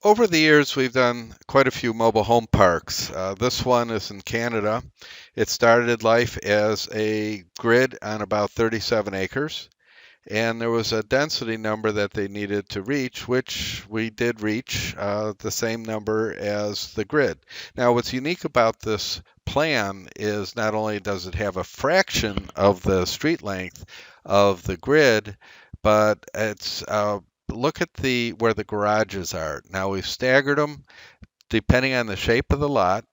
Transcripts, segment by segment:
Over the years, we've done quite a few mobile home parks. This one is in Canada. It started life as a grid on about 37 acres, and there was a density number that they needed to reach, which we did reach the same number as the grid. Now, what's unique about this plan is not only does it have a fraction of the street length of the grid, but it's look at the where the garages are. Now we've staggered them depending on the shape of the lot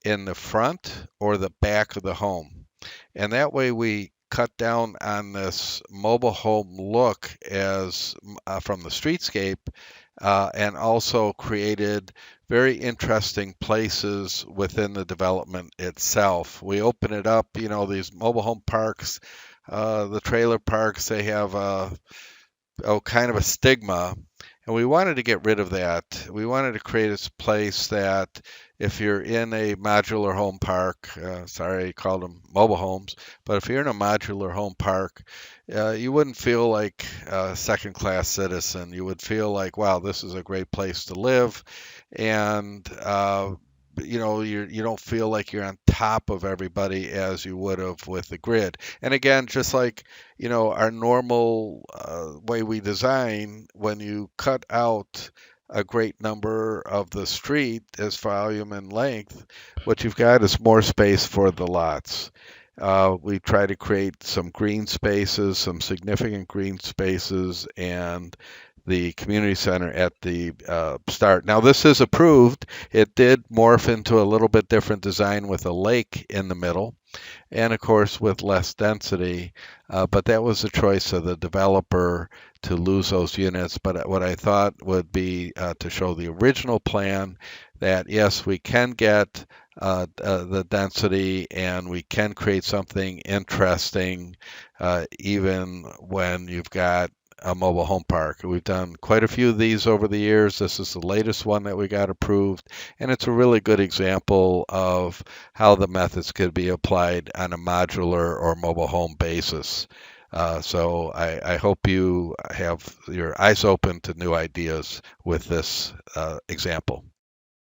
in the front or the back of the home. And that way we cut down on this mobile home look as from the streetscape, and also created very interesting places within the development itself. We open it up, these mobile home parks, the trailer parks, they have kind of a stigma. And we wanted to get rid of that. We wanted to create a place that if you're in a modular home park, sorry, I called them mobile homes, but if you're in a modular home park, you wouldn't feel like a second class citizen. You would feel like, wow, this is a great place to live. And you don't feel like you're on top of everybody as you would have with the grid. And again, just like our normal way we design, when you cut out a great number of the street as volume and length, what you've got is more space for the lots. We try to create some green spaces, some significant green spaces, and the community center at the start. Now, this is approved. It did morph into a little bit different design with a lake in the middle, and of course with less density. But that was the choice of the developer to lose those units. But what I thought would be to show the original plan that yes, we can get the density and we can create something interesting even when you've got a mobile home park. We've done quite a few of these over the years. This is the latest one that we got approved, and it's a really good example of how the methods could be applied on a modular or mobile home basis. So I hope you have your eyes open to new ideas with this example.